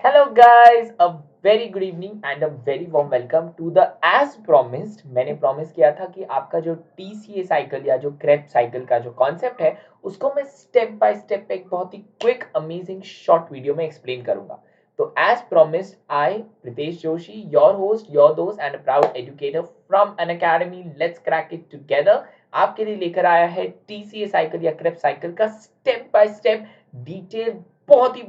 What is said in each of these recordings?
Hello guys, a very good evening and a very warm welcome to the as promised। मैंने promise किया था कि आपका जो TCA साइकिल या जो क्रेप साइकिल का जो कॉन्सेप्ट है उसको मैं स्टेप बाय स्टेप एक बहुत ही क्विक अमेजिंग शॉर्ट वीडियो में एक्सप्लेन करूंगा। तो as promised I Pritesh Joshi, your host, your दोस्त and proud educator from an academy let's crack it together, आपके लिए लेकर आया है TCA साइकिल या क्रेप साइकिल का स्टेप बाय स्टेप डिटेल, बहुत ही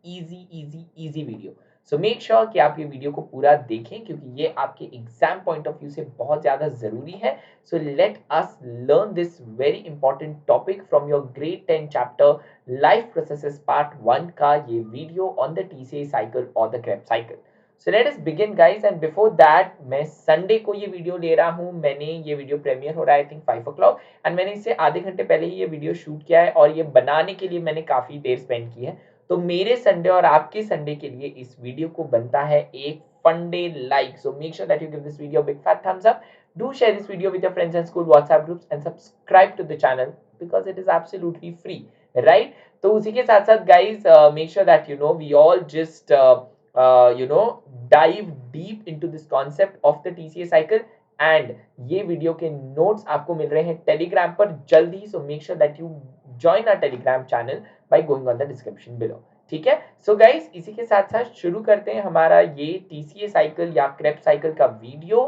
easy video. So make sure कि आप ये वीडियो को पूरा देखें क्योंकि ये आपके एग्जाम पॉइंट ऑफ व्यू से बहुत ज्यादा जरूरी है। So let us learn this very important topic from your grade 10 chapter life processes part 1 का ये video on the TCA cycle और the Krebs cycle. So let us begin guys, and before that मैं Sunday को ये video ले रहा हूँ। मैंने ये वीडियो प्रीमियर हो रहा है आई थिंक 5 o'clock, एंड मैंने इसे आधे घंटे पहले ही ये वीडियो शूट किया है और ये बनाने के लिए मैंने काफी देर स्पेंड की है। तो मेरे संडे और आपके संडे के लिए इस वीडियो को बनता है एक fun day like. So make sure that you give this video big fat thumbs up, do share this video with your friends and school WhatsApp groups and subscribe to the channel because it is absolutely free, right. तो उसी के साथ साथ guys make sure that you know we all just dive deep into this concept of the TCA cycle, and ये video के notes आपको मिल रहे हैं टेलीग्राम पर जल्दी। So make sure that you join our Telegram channel by going on the description below, ठीक है। So guys इसी के साथ साथ शुरू करते हैं हमारा ये TCA साइकिल या क्रेप साइकिल का video.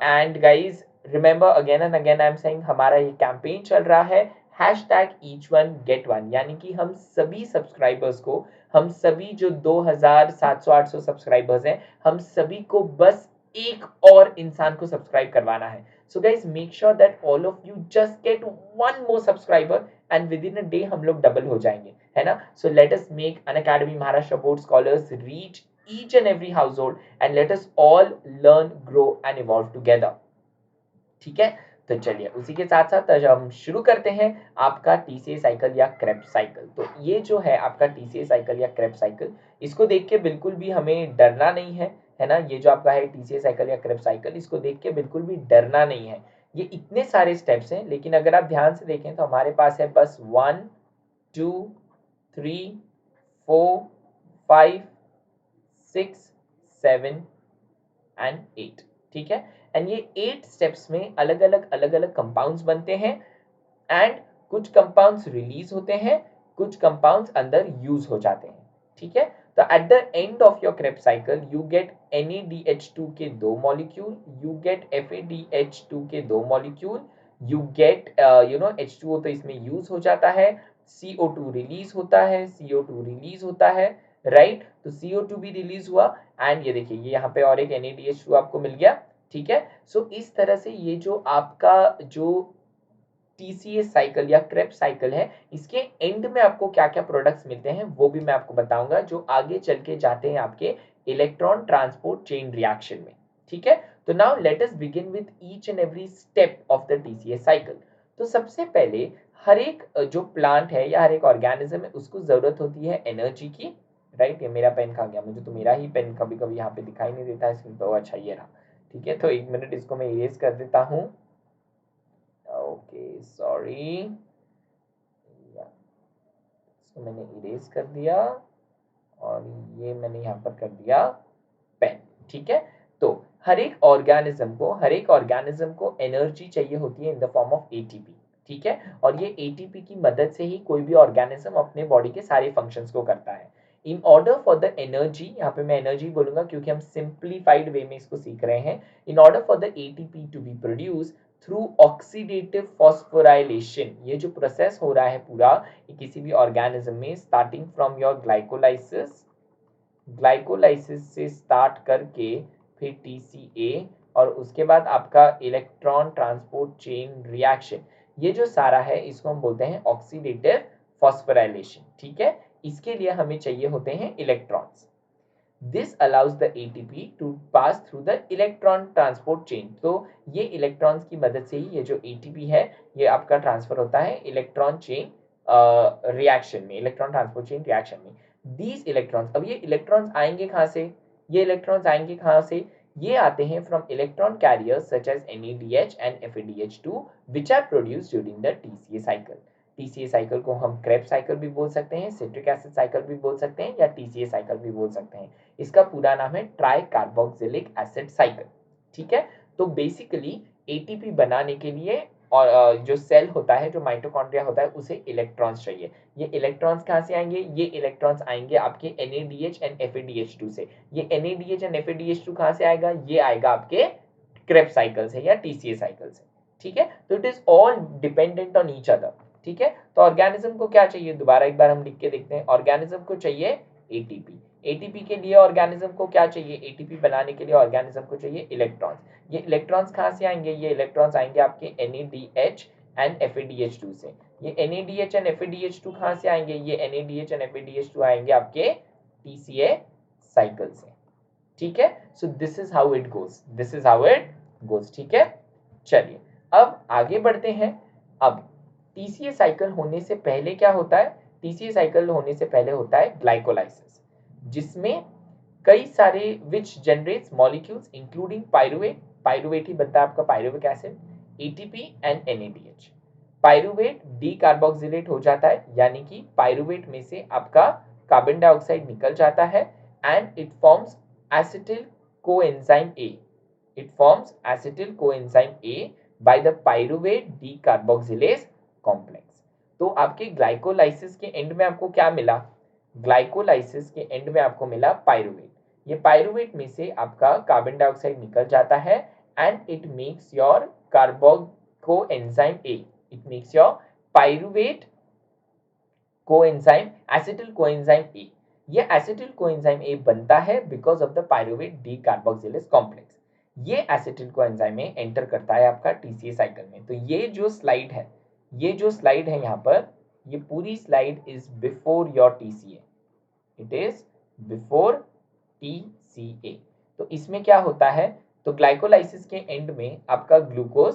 And guys remember again and again I am saying, हमारा ये कैंपेन चल रहा है hashtag each one get one, यानी कि हम सभी सब्सक्राइबर्स को, हम सभी जो 2700-800 सब्सक्राइबर्स हैं, हम सभी को बस एक और इंसान को सब्सक्राइब करवाना है। So guys make sure that all of you just get one more subscriber and within a day हम लोग डबल हो जाएंगे, है ना। So let us make Unacademy Maharashtra board scholars reach each and every household and let us all learn, grow and evolve together, ठीक है। तो चलिए उसी के साथ साथ हम शुरू करते हैं आपका TCA साइकिल या क्रेप साइकिल। तो ये जो है आपका TCA साइकिल या क्रेप साइकिल, इसको देख के बिल्कुल भी हमें डरना नहीं है, है ना। ये जो आपका है TCA साइकिल या क्रेप साइकिल, इसको देख के बिल्कुल भी डरना नहीं है। ये इतने सारे स्टेप्स हैं, लेकिन अगर आप ध्यान से देखें तो हमारे पास है बस 1 2 3 4 5 6 7 एंड 8, ठीक है। एंड ये 8 स्टेप्स में अलग अलग कंपाउंड्स बनते हैं, एंड कुछ कंपाउंड्स रिलीज होते हैं, कुछ कंपाउंड्स अंदर यूज हो जाते हैं, ठीक है। तो at the end of your Krebs cycle you get NaDH2 के 2 मॉलिक्यूल, यू गेट FADH2 के 2 मॉलिक्यूल, यू गेट H2O तो इसमें यूज हो जाता है, CO2 रिलीज होता है, CO2 रिलीज होता है, राइट। तो CO2 भी रिलीज हुआ, एंड ये देखिए ये यहाँ पे और एक NaDH2 आपको मिल गया, ठीक है। सो इस तरह से ये जो आपका जो TCA साइकिल या क्रेप साइकिल है, इसके एंड में आपको क्या क्या प्रोडक्ट्स मिलते हैं वो भी मैं आपको बताऊंगा, जो आगे चल के जाते हैं आपके इलेक्ट्रॉन ट्रांसपोर्ट चेन रिएक्शन में, ठीक है। तो now let us begin with each and every step of the TCA cycle. तो सबसे पहले हर एक जो प्लांट है या हर एक ऑर्गेनिज्म है उसको जरूरत होती है एनर्जी की, राइट। ये मेरा पेन खा गया, मुझे तो मेरा ही पेन कभी कभी यहाँ पे दिखाई नहीं देता है स्क्रीन पर। अच्छा ये रहा, ठीक है। तो एक मिनट इसको मैं इरेज कर देता हूँ। ओके सॉरी, इसको मैंने इरेज कर दिया और ये मैंने यहाँ पर कर दिया पेन, ठीक है। तो हर एक ऑर्गेनिज्म को एनर्जी चाहिए होती है in the form of ATP, ठीक है। और ये एटीपी की मदद से ही कोई भी ऑर्गेनिज्म अपने बॉडी के सारे फंक्शंस को करता है। इन ऑर्डर फॉर द एनर्जी, यहाँ पे मैं एनर्जी बोलूंगा क्योंकि हम सिंप्लीफाइड वे में इसको सीख रहे हैं। In order for the ATP to be produce through oxidative phosphorylation, ये जो प्रोसेस हो रहा है पूरा किसी भी ऑर्गेनिज्म में, स्टार्टिंग फ्रॉम योर ग्लाइकोलाइसिस से स्टार्ट करके फिर TCA और उसके बाद आपका इलेक्ट्रॉन ट्रांसपोर्ट चेन रिएक्शन, ये जो सारा है इसको हम बोलते हैं ऑक्सीडेटिव फॉस्फोराइलेशन, ठीक है। इसके लिए हमें चाहिए होते हैं electrons. This allows the ATP to pass through the electron transport chain. तो ये इलेक्ट्रॉन्स की मदद से ही ये जो एटीपी है ये आपका ट्रांसफर होता है इलेक्ट्रॉन चेन रिएक्शन में, इलेक्ट्रॉन ट्रांसपोर्ट चेन रिएक्शन में। दीज इलेक्ट्रॉन्स, अब ये इलेक्ट्रॉन्स आएंगे कहाँ से, ये इलेक्ट्रॉन्स आएंगे कहाँ से, ये आते हैं from electron carriers such as NADH and FADH2 which are produced during the TCA cycle। TCA cycle को हम क्रेब्स साइकिल भी बोल सकते हैं, सिट्रिक एसिड साइकिल भी बोल सकते हैं, या टीसीए साइकिल भी बोल सकते हैं। इसका पूरा नाम है ट्राई कार्बोक्सिलिक एसिड साइकिल। ठीक है, तो बेसिकली एटीपी बनाने के लिए और जो सेल होता है, जो माइटोकॉन्ड्रिया होता है, उसे इलेक्ट्रॉन्स चाहिए। ये इलेक्ट्रॉन्स कहाँ से आएंगे? ये इलेक्ट्रॉन्स आएंगे आपके NADH एंड FADH2 से। ये NADH एंड FADH2 कहाँ से आएगा? ये आएगा आपके क्रेब्स साइकिल से या टीसीए साइकिल से। ठीक है, तो it is all dependent on each other. ठीक है, तो ऑर्गेनिज्म को क्या चाहिए? दोबारा एक बार हम लिख के देखते हैं। ऑर्गेनिज्म को चाहिए एटीपी। एटीपी के लिए ऑर्गेनिज्म को क्या चाहिए? एटीपी बनाने के लिए ऑर्गेनिज्म को चाहिए इलेक्ट्रॉन्स। ये इलेक्ट्रॉन्स कहाँ से आएंगे? ये इलेक्ट्रॉन्स आएंगे आपके NADH एंड FADH2 से। ये NADH एंड FADH2 कहाँ से आएंगे? ये NADH एंड FADH2 आएंगे आपके TCA साइकिल से। ठीक है, so this is how it goes, this is how it goes. ठीक है, चलिए अब आगे बढ़ते हैं। अब टीसीए साइकिल होने से पहले क्या होता है? टीसीए साइकिल होने से पहले होता है ग्लाइकोलाइसिस, जिसमें कई सारे which generates molecules including pyruvate. Pyruvate ही बनता है आपका pyruvic acid, ATP and NADH। Pyruvate decarboxylate हो जाता है, यानी कि पाइरुवेट में से आपका कार्बन डाइऑक्साइड निकल जाता है and it forms acetyl coenzyme A। It forms acetyl coenzyme A by the pyruvate decarboxylase complex। तो आपके ग्लाइकोलाइसिस के एंड में आपको क्या मिला? ग्लाइकोलाइसिस के एंड में आपको मिला पाइरुवेट। ये पाइरुवेट में से आपका कार्बन डाइऑक्साइड निकल जाता है and it makes your carbo coenzyme A। It makes your pyruvate coenzyme acetyl coenzyme A। ये एसिटिल कोएंजाइम A बनता है because of the pyruvate decarboxylase complex. ये एसिटिल कोएंजाइम A एंटर करता है आपका टीसीए साइकिल में। तो ये जो स्लाइड है, ये जो स्लाइड है यहाँ पर, ये पूरी slide is before your TCA. It is before TCA. तो इसमें क्या होता है? तो ग्लाइकोलाइसिस के एंड में आपका ग्लूकोज,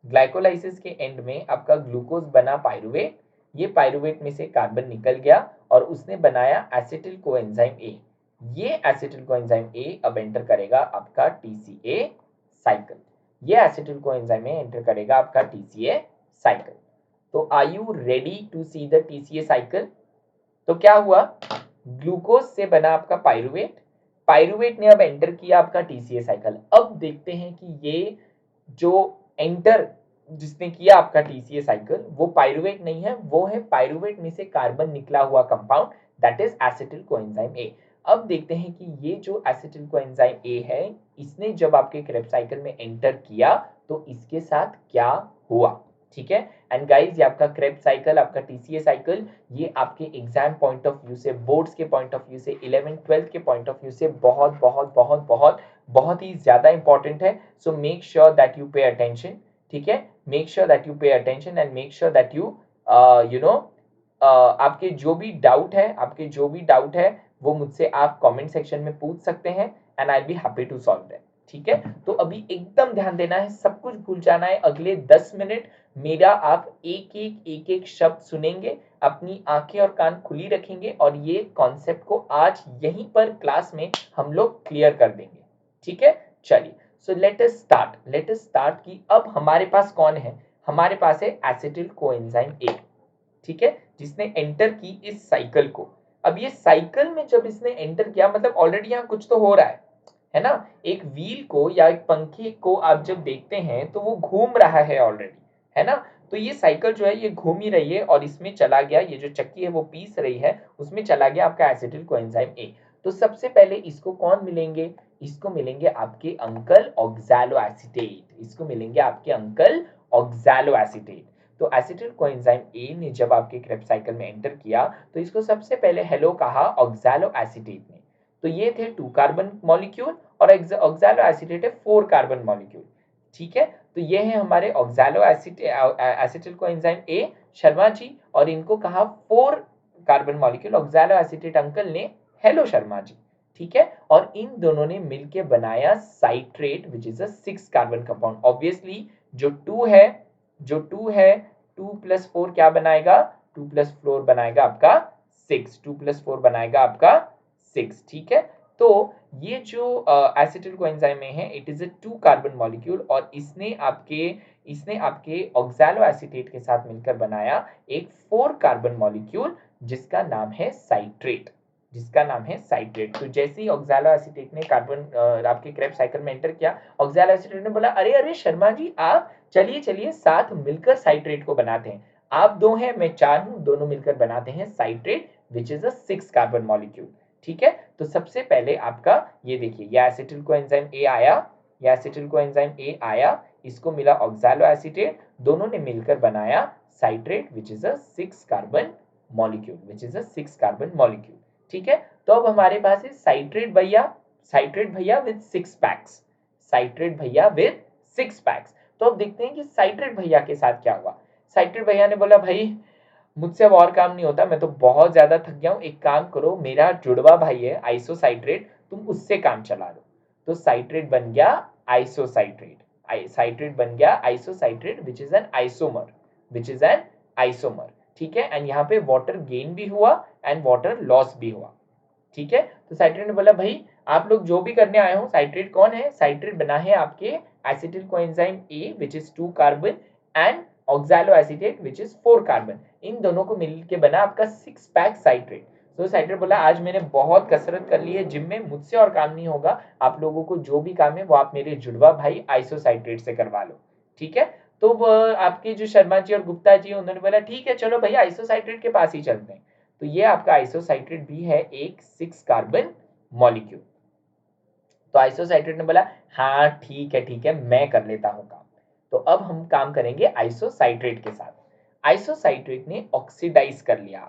ग्लाइकोलाइसिस के एंड में आपका ग्लूकोज बना पाइरुवेट। ये पाइरुवेट में से कार्बन निकल गया और उसने बनाया एसिटिल कोएंजाइम ए। ये एसिटिल कोएंजाइम ए अब एंटर करेगा आपका टीसीए साइकिल। ये एसिटिल कोएंजाइम ए एंटर करेगा आपका टीसीए साइकिल। तो are you ready to see the TCA cycle? तो क्या हुआ? ग्लूकोज से बना आपका पाइरुवेट, पाइरुवेट ने अब एंटर किया आपका टीसीए साइकिल। अब देखते हैं कि ये जो एंटर जिसने किया आपका टीसीए साइकिल, वो पाइरुवेट नहीं है, वो है पाइरुवेट में से कार्बन निकला हुआ compound, that is acetyl coenzyme ए। अब देखते हैं कि ये जो एसिटिल कोएंजाइम ए है, इसने जब आपके क्रेब्स साइकिल में एंटर किया तो इसके साथ क्या हुआ? ठीक है, एंड गाइस ये आपका क्रेब्स साइकिल, आपका टीसीए साइकिल, ये आपके एग्जाम पॉइंट ऑफ व्यू से, बोर्ड्स के पॉइंट ऑफ व्यू से, 11th 12th के पॉइंट ऑफ व्यू से बहुत बहुत बहुत बहुत बहुत ही ज्यादा इंपॉर्टेंट है। सो make sure that you pay attention. ठीक है, make sure that you pay attention and make sure that you you know आपके जो भी डाउट है, आपके जो भी डाउट है वो मुझसे आप कमेंट सेक्शन में पूछ सकते हैं and I be happy to solve that. ठीक है, तो अभी एकदम ध्यान देना है, सब कुछ भूल जाना है। अगले 10 मिनट मेरा आप एक एक शब्द सुनेंगे, अपनी आंखें और कान खुली रखेंगे और ये कॉन्सेप्ट को आज यहीं पर क्लास में हम लोग क्लियर कर देंगे। ठीक है, चलिए सो लेट अस स्टार्ट कि अब हमारे पास कौन है? हमारे पास है एसिटिल कोएंजाइम ए। ठीक है, जिसने एंटर की इस साइकिल को। अब ये साइकिल में जब इसने एंटर किया, मतलब ऑलरेडी यहाँ कुछ तो हो रहा है ना? एक व्हील को या एक पंखे को आप जब देखते हैं तो वो घूम रहा है ऑलरेडी, है ना? तो ये साइकिल जो है ये घूम ही रही है और इसमें चला गया, ये जो चक्की है वो पीस रही है, उसमें चला गया आपका एसिटिल कोएंजाइम ए। तो सबसे पहले इसको कौन मिलेंगे? इसको मिलेंगे आपके अंकल ऑक्सैलो एसीटेट। इसको मिलेंगे आपके अंकल ऑक्सैलो एसीटेट। तो एसिटिल कोएंजाइम ए ने जब आपके क्रेब्स साइकिल में एंटर किया तो इसको सबसे पहले हेलो कहा ऑक्सैलो एसीटेट ने। तो ये थे 2 कार्बन मॉलिक्यूल और ऑक्सैलो एसीटेट है 4 कार्बन मॉलिक्यूल। ठीक है, तो ये है हमारे oxalo acetyl coenzyme A Sharma ji, और इनको कहा 4 carbon molecule oxaloacetate uncle ने हेलो शर्मा जी। ठीक है, और इन दोनों ने मिलकर बनाया citrate which is a 6 carbon compound. Obviously जो 2 है 2 + 4 क्या बनाएगा? 2 + 4 बनाएगा आपका 6। 2 + 4 बनाएगा आपका 6। ठीक है, तो ये जो एसिटिल कोएंजाइम में है, it is a 2 carbon molecule और इसने आपके ऑक्सैलो एसीटेट के साथ मिलकर बनाया एक 4 कार्बन मॉलिक्यूल जिसका नाम है साइट्रेट। तो जैसे ही ऑक्सैलो एसीटेट ने कार्बन आपके क्रेब्स साइकिल में एंटर किया, ऑक्सैलो एसीटेट ने बोला अरे अरे शर्मा जी, आप चलिए साथ मिलकर साइट्रेट को बनाते हैं। आप 2 हैं, मैं 4 हूं, दोनों मिलकर बनाते हैं citrate which is a 6 carbon molecule. ठीक है, तो सबसे पहले आपका ये देखिए, ये एसिटिल कोएंजाइम ए आया, इसको मिला ऑक्सैलो एसीटेट, दोनों ने मिलकर बनाया citrate which is a 6 carbon molecule. ठीक है, तो अब हमारे पास है साइट्रेट भैया विद 6 पैक्स। तो अब देखते हैं कि साइट्रेट भैया के साथ क्या हुआ। साइट्रेट भैया ने बोला भाई मुझसे अब और काम नहीं होता, मैं तो बहुत ज्यादा थक गया हूं, एक काम करो, मेरा जुड़वा भाई है आइसोसाइट्रेट, तुम उससे काम चला लो। तो साइट्रेट बन गया आइसोसाइट्रेट विच इज एन आइसोमर। ठीक है, एंड यहाँ पे वाटर गेन भी हुआ एंड वाटर लॉस भी हुआ। ठीक है, तो साइट्रेट ने बोला भाई आप लोग जो भी करने आए हो, साइट्रेट कौन है, साइट्रेट बना है आपके acetyl coenzyme A which is 2 carbon and oxaloacetate which is 4 carbon, इन दोनों को मिलकर बना आपका 6 पैक साइट्रेट। तो साइट्रेट बोला आज मैंने बहुत कसरत कर ली है जिम में, मुझसे और काम नहीं होगा, आप लोगों को जो भी काम है वो आप मेरे जुड़वा भाई आइसोसाइट्रेट से करवा लो। ठीक है, तो आपके जो शर्मा जी और गुप्ता जी उन्होंने बोला ठीक है चलो भैया आइसोसाइट्रेट के पास ही चलते हैं। तो ये आपका आइसोसाइट्रेट भी है एक 6 कार्बन मॉलिक्यूल। तो आइसोसाइट्रेट ने बोला हाँ ठीक है मैं कर लेता हूं काम। तो अब हम काम करेंगे आइसोसाइट्रेट के साथ। आइसोसाइट्रेट ने ऑक्सीडाइज कर लिया,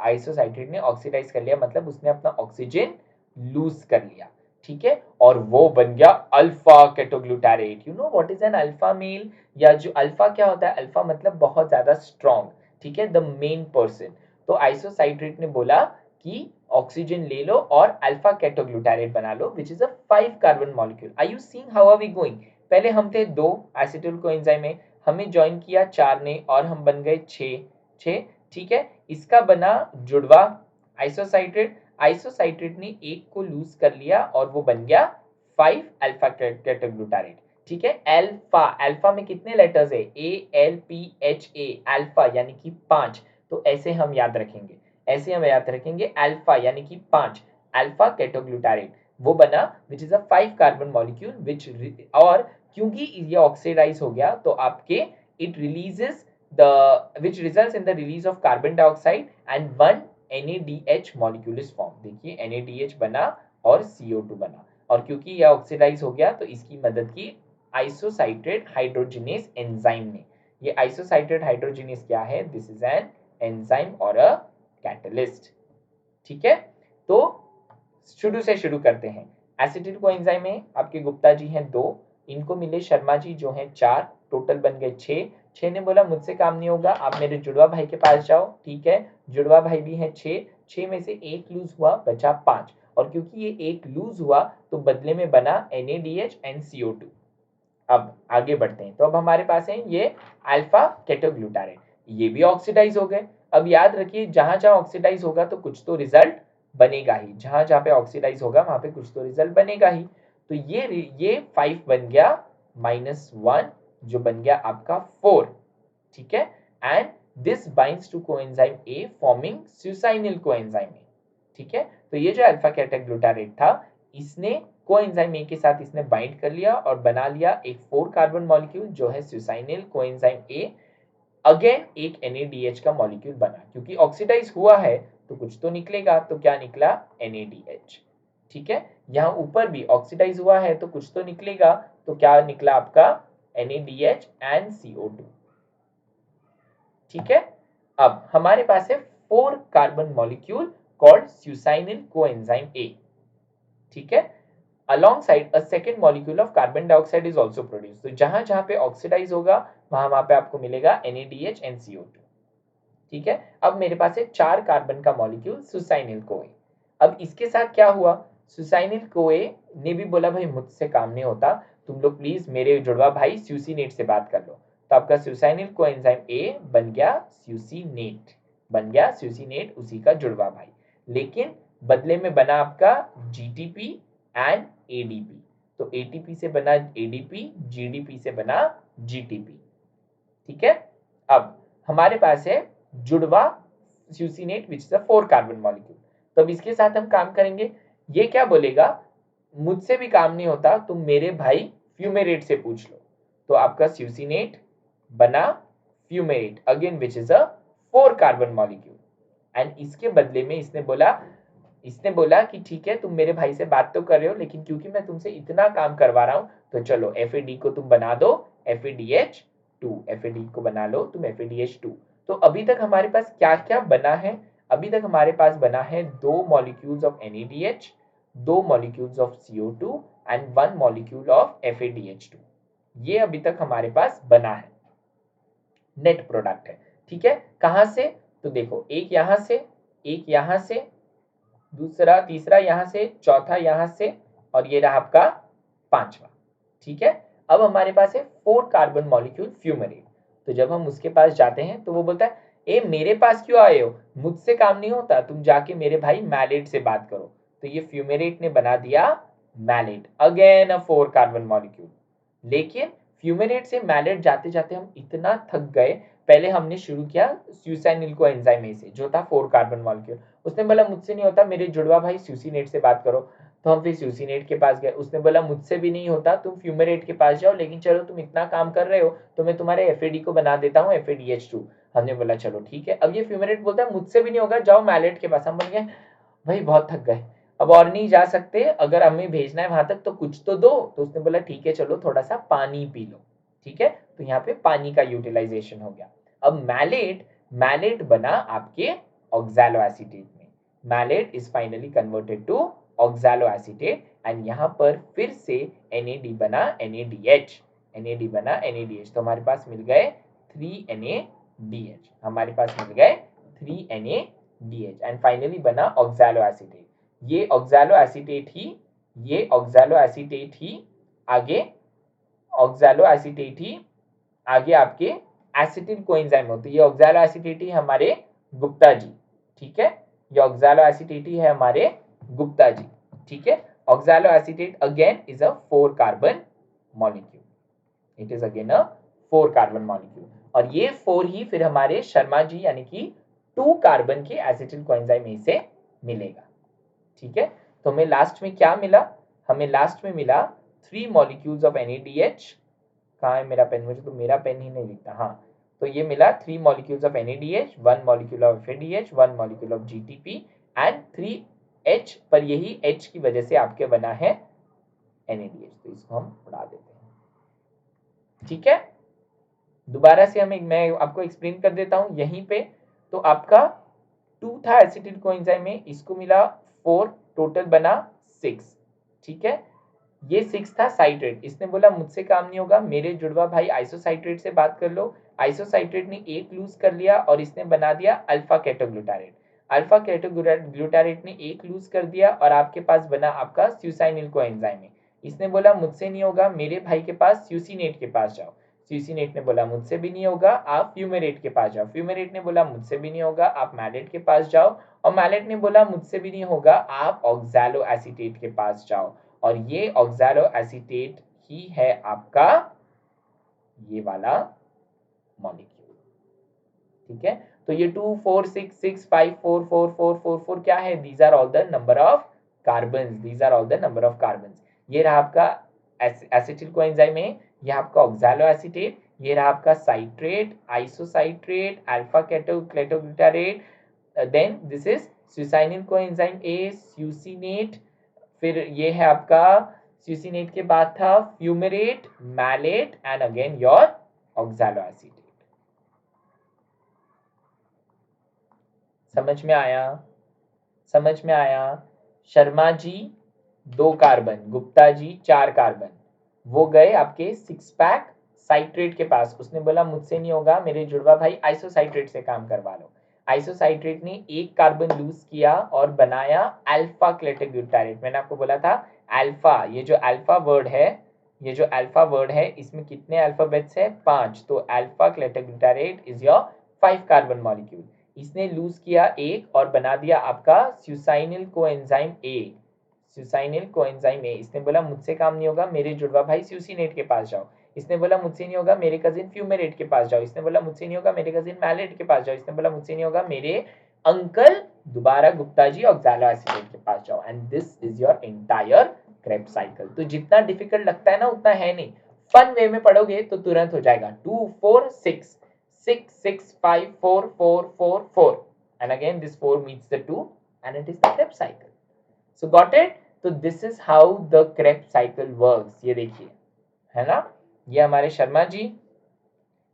मतलब उसने अपना ऑक्सीजन लूज कर लिया। ठीक है, और वो बन गया alpha ketoglutarate. You know what is an alpha male, या जो अल्फा क्या होता है, अल्फा मतलब बहुत ज्यादा स्ट्रॉन्ग। ठीक है, द मेन पर्सन। तो आइसोसाइट्रेट ने बोला कि ऑक्सीजन ले लो और अल्फा केटोग्लूटारेट बना लो which is a 5 carbon molecule. Are you seeing how are we going? पहले हम थे 2 एसिटिल कोएंजाइम में, हमें ज्वाइन किया 4 ने और हम बन गए 6। ठीक है, इसका बना जुड़वा आइसोसाइट्रेट ने एक को लूज कर लिया और वो बन गया 5 अल्फा केटोग्लूटारेट। ठीक है, अल्फा में कितने लेटर्स है, ALPHA, अल्फा यानी कि 5। तो ऐसे हम याद रखेंगे अल्फा यानी कि 5 अल्फा केटोग्लूटारेट वो बना विच is a 5 carbon molecule which, और क्योंकि ये ऑक्सीडाइज हो गया तो आपके it releases the which results in the release of carbon dioxide and 1 NADH molecule is form. देखिए NADH बना और CO2 बना, और क्योंकि यह ऑक्सीडाइज हो गया तो इसकी मदद की आइसोसाइट्रेट हाइड्रोजिनेस एंजाइम ने। ये आइसोसाइट्रेट हाइड्रोजिनेस क्या है, दिस इज एन एंजाइम और अ कैटलिस्ट। ठीक है, तो शुरू करते हैं। एसिटिल कोएंजाइम में आपके गुप्ता जी हैं 2, इनको मिले शर्मा जी जो हैं 4, टोटल बन गए 6 ने बोला मुझसे काम नहीं होगा, आप मेरे जुड़वा भाई के पास जाओ। ठीक है, जुड़वा भाई भी हैं 6 में से एक लूज हुआ, बचा 5, और क्योंकि ये एक लूज हुआ तो बदले में बना NADH एंड CO2। अब आगे बढ़ते हैं, तो अब हमारे पास है ये अल्फा केटोग्लूटारेट, ये भी ऑक्सीडाइज हो गए। अब याद रखिए जहां जहां ऑक्सीडाइज होगा तो कुछ तो रिजल्ट बनेगा ही, जहां जहां पे ऑक्सीडाइज होगा वहां पे कुछ तो रिजल्ट बनेगा ही। तो ये 5 बन गया -1 जो बन गया आपका 4। ठीक है, and this binds to coenzyme A forming succinyl coenzyme A. ठीक है, तो ये जो अल्फा केटोग्लूटारेट था इसने कोएंजाइम ए के साथ इसने बाइंड कर लिया और बना लिया एक 4 कार्बन मॉलिक्यूल जो है सुसाइनिल कोएंजाइम ए। अगेन एक NADH का मॉलिक्यूल बना, क्योंकि ऑक्सीडाइज हुआ है तो कुछ तो निकलेगा, तो क्या निकला NADH। ठीक है, यहां ऊपर भी ऑक्सीडाइज हुआ है तो कुछ तो निकलेगा, तो क्या निकला आपका NADH एंड CO2। ठीक है, अब हमारे पास है 4 carbon molecule called succinyl coenzyme A. ठीक है, alongside a second molecule of carbon dioxide is also produced। तो जहां जहां पे ऑक्सीडाइज होगा वहां वहां पे आपको मिलेगा NADH and CO2। ठीक है, अब मेरे पास है 4 कार्बन का मॉलिक्यूल सुसाइनिल कोए। अब इसके साथ क्या हुआ, सुसाइनिल कोए ने भी बोला भाई मुझसे काम नहीं होता, तुम लोग प्लीज मेरे जुड़वा भाई स्यूसिनेट से बात कर लो। तो आपका सुसाइनिल कोएंजाइम ए बन गया स्यूसिनेट, उसी का जुड़वा भाई, लेकिन बदले में बना आपका GTP एंड एडीपी। तो एटीपी से बना एडीपी, जीडीपी से बना जीटीपी। ठीक है, अब हमारे पास है जुड़वा succinate which is a 4 carbon molecule. तो अब इसके साथ हम काम करेंगे। ये क्या बोलेगा, मुझसे भी काम नहीं होता, तुम मेरे भाई फ्यूमेरेट से पूछ लो। तो आपका स्यूसिनेट बना fumarate again which is a 4 carbon molecule. And इसके बदले में इसने बोला कि ठीक है, तुम मेरे भाई से बात तो कर रहे हो, लेकिन क्योंकि मैं तुमसे इतना काम करवा रहा हूं, तो चलो FAD को तुम बना दो FADH2। FAD को बना लो तुम FADH2। तो अभी तक हमारे पास क्या क्या बना है? अभी तक हमारे पास बना है 2 molecules of NADH, 2 molecules of CO2 and 1 molecule of FADH2। ये अभी तक हमारे पास बना है, नेट प्रोडक्ट है। ठीक है, कहां से? तो देखो, एक यहां से, दूसरा तीसरा यहां से, चौथा यहां से, और ये रहा आपका पांचवा। ठीक है, अब हमारे पास है 4 कार्बन मॉलिक्यूल फ्यूमेरेट। तो जब हम उसके पास जाते हैं तो वो बोलता है, ए मेरे पास क्यों आए हो, मुझसे काम नहीं होता, तुम जाके मेरे भाई मैलेट से बात करो। तो ये फ्यूमेरेट ने बना दिया malate, again a 4 carbon molecule. लेकिन फ्यूमेरेट से मैलेट जाते जाते हम इतना थक गए, पहले हमने शुरू किया स्यूसाइनिल को एंजाइम से, जो था 4 कार्बन मॉलिक्यूल। उसने बोला मुझसे नहीं होता, मेरे जुड़वा भाई स्यूसिनेट से बात करो। तो हम फिर स्यूसिनेट के पास गए, उसने बोला मुझसे भी नहीं होता, तुम फ्यूमेरेट के पास जाओ, लेकिन चलो तुम इतना काम कर रहे हो तो मैं तुम्हारे FAD को बना देता हूँ FADH2। हमने बोला चलो ठीक है। अब ये फ्यूमेरेट बोलता है मुझसे भी नहीं होगा, जाओ मैलेट के पास। हम बोल गए भाई बहुत थक गए, अब और नहीं जा सकते, अगर हमें भेजना है वहां तक तो कुछ तो दो। तो उसने बोला ठीक है चलो थोड़ा सा पानी पी लो। ठीक है, तो यहाँ पे पानी का यूटिलाइजेशन हो गया। अब मैलेट बना आपके ऑक्सैलो एसीटेट में। Malate is finally converted to oxaloacetate and यहाँ पर फिर से NAD बना NADH। तो हमारे पास मिल गए 3NADH, हमारे पास मिल गए 3NADH एंड फाइनली बना ऑक्सैलो एसीटेट। ये ऑक्सैलो एसीटेट ही आगे आपके एसिटिल कोएंजाइम होते हैं। ये ऑक्सैलो एसीटेट ही हमारे गुप्ता जी। ठीक है, ये ऑक्सैलो एसीटेट ही है हमारे गुप्ता जी। ठीक है, oxalo acetate again is a 4 carbon molecule. It is again a 4 carbon molecule, और ये 4 ही फिर हमारे शर्मा जी यानी कि 2 कार्बन के एसिटिल कोएंजाइम ए से मिलेगा। ठीक है, तो हमें लास्ट में क्या मिला? हमें लास्ट में मिला 3 मॉलिक्यूल्स ऑफ NADH। कहाँ है मेरा पेन? मुझे तो मेरा पेन ही नहीं दिखता। हाँ, तो ये मिला 3 molecules of NADH, 1 molecule of FADH, 1 molecule of GTP and 3H, पर यही H की वजह से आपके बना है NADH। तो इसको हम उड़ा देते हैं। ठीक है, दोबारा से मैं आपको एक्सप्लेन कर देता हूं यहीं पे। तो आपका 2 था एसिटिल कोएंजाइम में, इसको मिला 4, टोटल बना 6। ठीक है, ये 6 था साइट्रेट। इसने बोला मुझसे काम नहीं होगा, मेरे जुड़वा भाई आइसोसाइट्रेट से बात कर लो। आइसोसाइट्रेट ने एक लूज कर लिया और इसने बना दिया अल्फा केटोग्लूटारेट। अल्फा केटोग्लूटारेट ने एक लूज कर दिया और आपके पास बना आपका स्यूसाइनिल कोएंजाइम है। इसने बोला मुझसे नहीं होगा, मेरे भाई के पास स्यूसिनेट के पास जाओ। स्यूसिनेट ने बोला मुझसे भी नहीं होगा, आप फ्यूमेरेट के पास जाओ। फ्यूमेरेट ने बोला मुझसे भी नहीं होगा, आप मैलेट के पास जाओ। और मैलेट ने बोला मुझसे भी नहीं होगा, आप ऑक्सैलो एसीटेट के पास जाओ। और ये ऑक्सैलो एसीटेट ही है आपका ये वाला मॉलिक्यूल। ठीक है, तो ये 2 4 6 6 5 4 4 4 4 4 क्या है? These are all the number of carbons. ये रहा आपका एसिटिल कोएंजाइम है, ये आपका ऑक्सैलो एसीटेट, ये रहा आपका citrate, isocitrate, alpha ketoglutarate, then this is succinyl coenzyme A, succinate, फिर ये है आपका स्यूसिनेट के बाद था fumarate, malate and again your oxaloacetate. समझ में आया? Sharma ji 2 carbon, Gupta ji 4 carbon. वो गए आपके 6 पैक साइट्रेट के पास, उसने बोला मुझसे नहीं होगा, मेरे जुड़वा भाई आइसोसाइट्रेट से काम करवा लो। आइसोसाइट्रेट ने एक कार्बन लूज किया और बनाया अल्फा क्लेटोग्लूटारेट। मैंने आपको बोला था अल्फा, ये जो अल्फा वर्ड है इसमें कितने अल्फाबेट्स है? 5। तो alpha ketoglutarate is your 5 carbon molecule. इसने लूज किया एक और बना दिया आपका स्यूसाइनिल कोएंजाइम ए। सुसाइनिल कोएंजाइम ए। इसने बोला मुझसे काम नहीं होगा, मेरे जुड़वा भाई स्यूसिनेट के पास जाओ। इसने बोला मुझसे नहीं होगा, मेरे कजिन फ्यूमेरेट के पास जाओ। इसने बोला मुझसे नहीं होगा, मेरे कजिन मैलेट के पास जाओ। इसने बोला मुझसे नहीं होगा, मेरे अंकल दोबारा गुप्ता जी ऑक्सैलोएसिलेट के पास जाओ। And this is your entire Krebs cycle. तो जितना डिफिकल्ट लगता है ना उतना है नहीं, फन वे में पढ़ोगे तो तुरंत हो जाएगा। 2 4 6 6 6 5 4 4 4 4 and again this 4 meets the 2 and it is the Krebs cycle. So got it? तो this is how the Krebs cycle works. ये देखिए, है ना, ये हमारे शर्मा जी,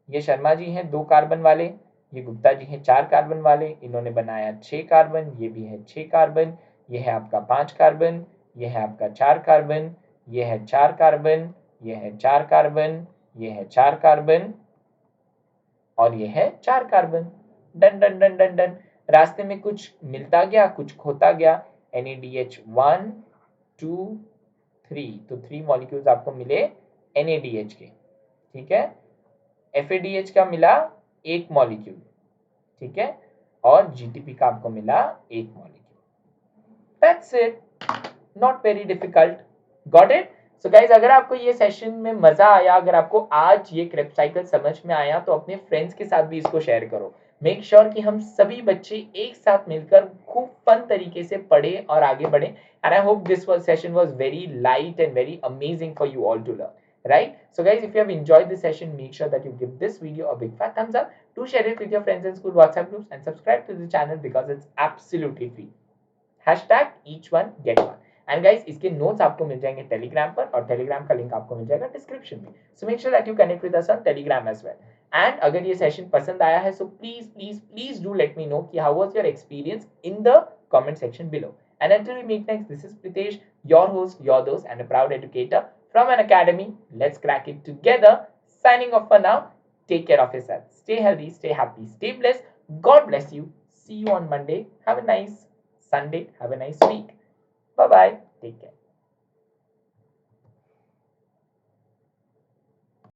ये शर्मा जी हैं 2 कार्बन वाले, ये गुप्ता जी हैं 4 कार्बन वाले, इन्होंने बनाया 6 कार्बन, ये भी है 6 कार्बन, ये है आपका 5 कार्बन, ये है आपका 4 कार्बन, ये है 4 कार्बन, ये है 4 कार्बन, ये है 4 कार्बन और ये है 4 carbon. Done done done done done. रास्ते में कुछ मिलता गया, कुछ खोता गया। NADH 1 2 3, तो 3 मॉलिक्यूल्स आपको मिले NADH के, ठीक है। FADH का मिला 1 मॉलिक्यूल, ठीक है, और GTP का आपको मिला 1 molecule. That's it, not very difficult. Got it? So guys, अगर आपको ये सेशन में मजा आया, अगर आपको आज ये क्रेब्स साइकिल समझ में आया, तो अपने फ्रेंड्स के साथ भी इसको शेयर करो। मेक श्योर कि हम सभी बच्चे एक साथ मिलकर खूब फन तरीके से पढ़े और आगे बढ़े। And I hope this session was very light and very amazing for you all to learn. Right? So guys, if you have enjoyed this session, make sure that you give this video a big fat thumbs up. Do share it with your friends in school WhatsApp groups and subscribe to the channel because it's absolutely free. Hashtag each one get one. And guys, इसके notes आपको मिल जाएंगे Telegram पर, और Telegram का link आपको मिल जाएगा description में. So make sure that you connect with us on Telegram as well. And अगर ये सेशन पसंद आया है, so please please please do let me know कि how was your experience in the comment section below. And until we meet next, this is Pritesh, your host, your dose, and a proud educator from an academy. Let's crack it together. Signing off for now. Take care of yourself. Stay healthy, stay happy, stay blessed. God bless you. See you on Monday. Have a nice Sunday. Have a nice week. Bye bye. Take care.